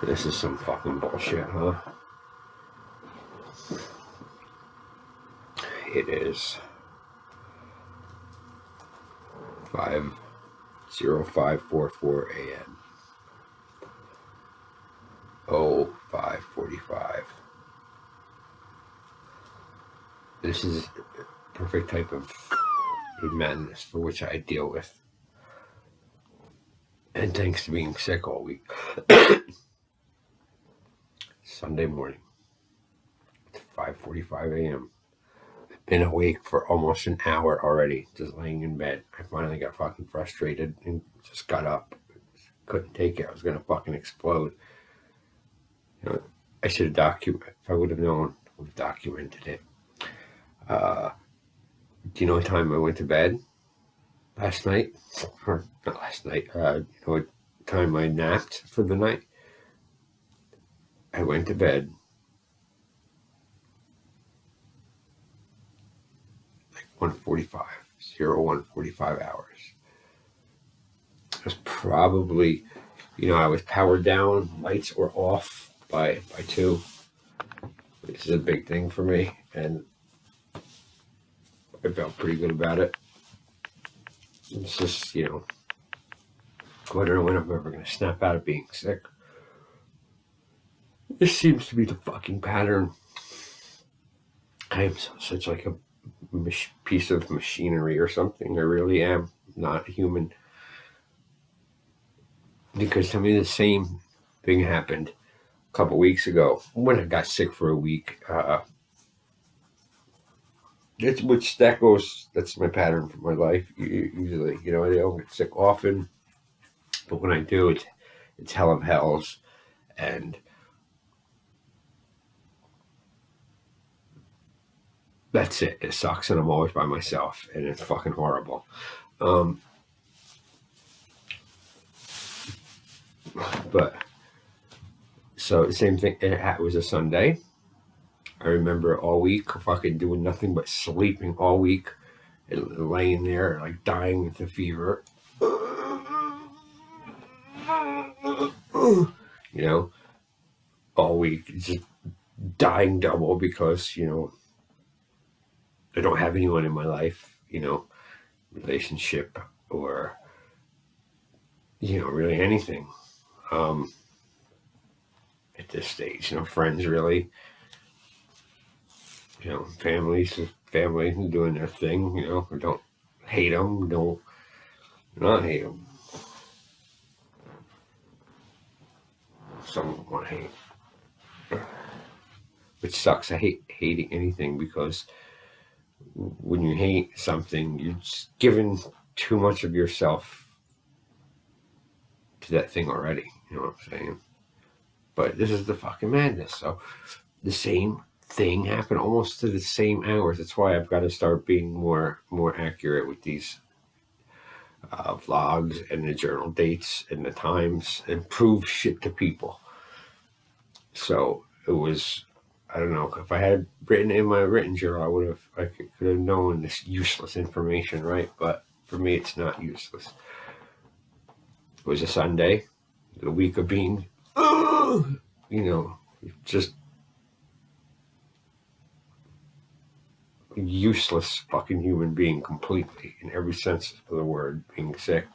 This is some fucking bullshit, huh? It is 5:05:44 a.m. Oh, 5:45. This is the perfect type of madness for which I deal with. And thanks to being sick all week. Sunday morning, 5:45 a.m. I've been awake for almost an hour already, just laying in bed. I finally got fucking frustrated and just got up. Couldn't take it. I was gonna fucking explode. You know, I should have documented. If I would have known, I would have documented it. Do you know what time I went to bed last night? Or not last night. You know what time I napped for the night? I went to bed like 1:45, 01:45 hours. It was probably, I was powered down, lights were off by 2, which is a big thing for me, and I felt pretty good about it. It's just, I don't know when I'm ever going to snap out of being sick. This seems to be the fucking pattern. I am such like a piece of machinery or something. I really am not human. Because to me, the same thing happened a couple weeks ago when I got sick for a week. That's my pattern for my life. Usually, I don't get sick often, but when I do, it's hell of hells, and that's it. It sucks, and I'm always by myself, and it's fucking horrible. But so the same thing. It was a Sunday. I remember all week fucking doing nothing but sleeping all week and laying there like dying with the fever. All week just dying double because, I don't have anyone in my life, relationship or, really anything at this stage, friends really. Family doing their thing, I don't hate them, don't not hate them. Some want to hate, which sucks. I hate hating anything because when you hate something, you're just giving too much of yourself to that thing already. You know what I'm saying? But this is the fucking madness. So the same thing happened almost to the same hours. That's why I've got to start being more accurate with these vlogs and the journal dates and the times and prove shit to people. So it was, I don't know, if I had written in my written journal, I could have known this useless information, right? But for me, it's not useless. It was a Sunday, the week of being, just useless fucking human being completely in every sense of the word, being sick,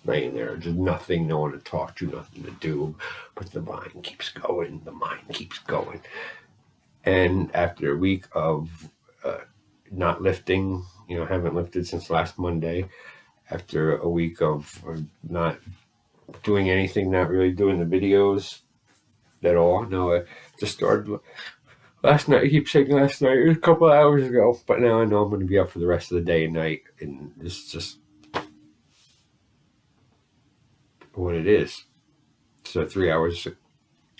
laying there, just nothing, no one to talk to, nothing to do, but the mind keeps going. And after a week of not lifting, haven't lifted since last Monday, after a week of not doing anything, not really doing the videos at all. No, I just started last night. I keep saying last night. It was a couple of hours ago, but now I know I'm going to be up for the rest of the day and night, and this is just what it is. So 3 hours.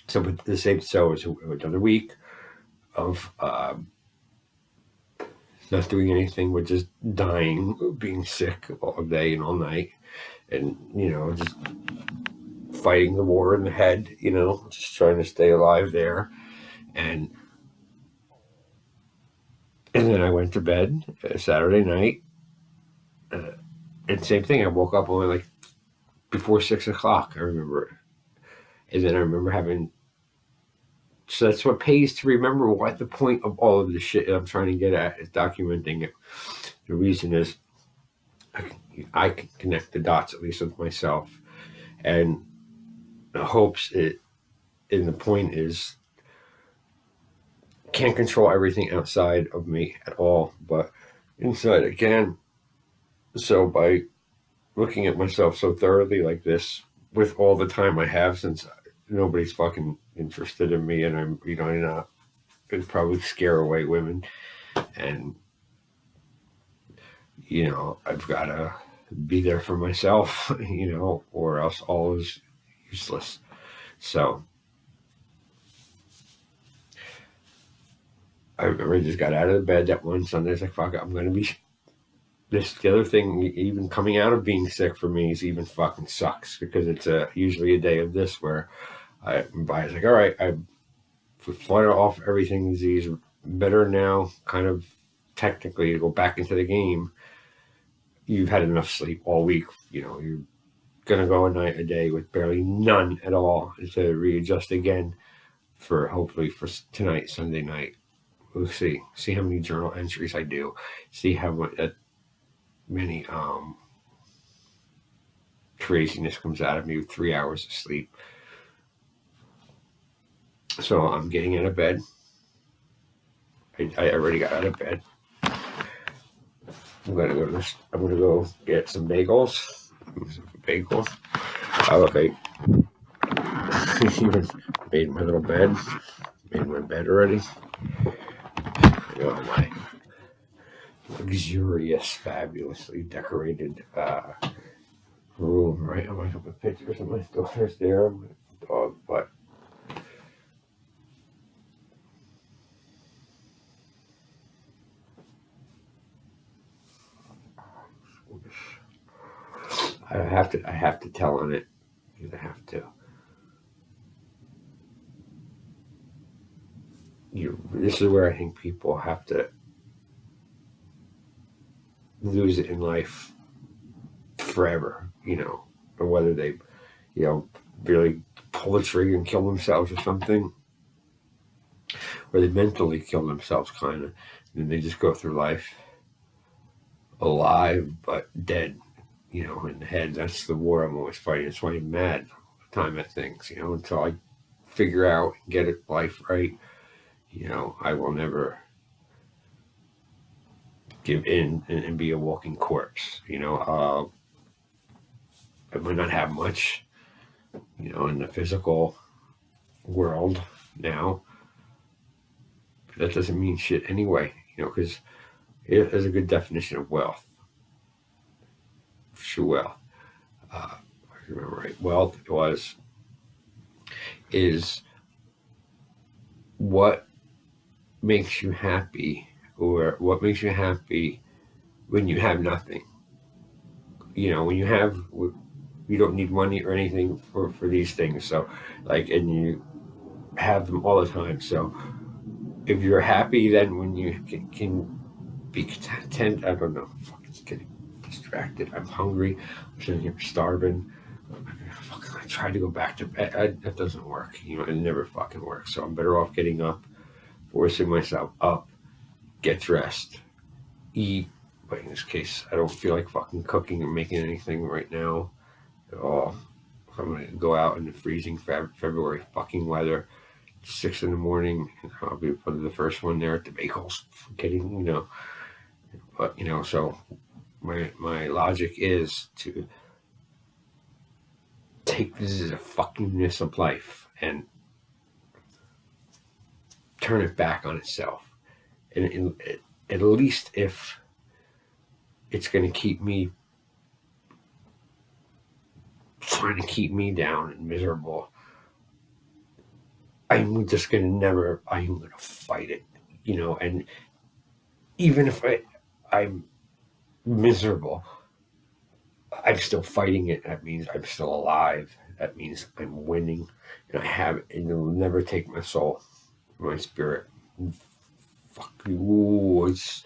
So but the same. So it's another week of not doing anything, but just dying, being sick all day and all night, and just fighting the war in the head, just trying to stay alive there. And then I went to bed Saturday night, and same thing. I woke up only like before 6 o'clock. I remember, And then I remember having, so that's what pays to remember what the point of all of the shit I'm trying to get at is documenting it. The reason is I can connect the dots, at least with myself. And the hopes it, and the point is, can't control everything outside of me at all, but inside I can. So by looking at myself so thoroughly like this, with all the time I have, since nobody's fucking interested in me, and I'm, I could probably scare away women, and I've got to be there for myself, or else all is useless. So I remember I just got out of the bed that one Sunday. I was like, fuck it, I'm going to be this. The other thing, even coming out of being sick for me, is even fucking sucks, because it's usually a day of this where I was like, all right, I've fought off everything disease, better now, kind of technically to go back into the game. You've had enough sleep all week, you're going to go a day with barely none at all to readjust again for hopefully for tonight, Sunday night. We'll see how many journal entries I do, see how many craziness comes out of me with 3 hours of sleep. So I'm getting out of bed. I already got out of bed. I'm gonna go get some bagels. Oh, okay. Even made my little bed. Made my bed already. My luxurious, fabulously decorated room, right? I'm gonna put pictures of my daughters there, my dog, but I have to tell on it. I have to. This is where I think people have to lose it in life forever, or whether they, really pull the trigger and kill themselves or something, or they mentally kill themselves, kind of, and they just go through life alive but dead, in the head. That's the war I'm always fighting. That's why I'm mad all the time at things, until I figure out and get life right. I will never give in and be a walking corpse. I might not have much, in the physical world now, but that doesn't mean shit anyway, because there's a good definition of wealth. True wealth. I remember right. Wealth is what makes you happy, or what makes you happy when you have nothing. When you don't need money or anything for these things. So, and you have them all the time. So, if you're happy, then when you can be content, I don't know. Fucking getting distracted. I'm hungry. I'm sitting here starving. I try to go back to bed. That doesn't work. It never fucking works. So I'm better off getting up, forcing myself up, get dressed, eat. But in this case, I don't feel like fucking cooking or making anything right now at all. I'm going to go out in the freezing February fucking weather, 6 in the morning, and I'll be probably the first one there at the bagels. Kidding, But, so my logic is to take this as a fuckingness of life and turn it back on itself. And at least if it's going to keep me, trying to keep me down and miserable, I'm just going to fight it, and even if I'm miserable, I'm still fighting it. That means I'm still alive. That means I'm winning, and it'll never take my soul, my spirit. Fuck you. Ooh, it's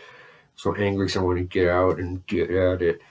so angry, so I want to get out and get at it.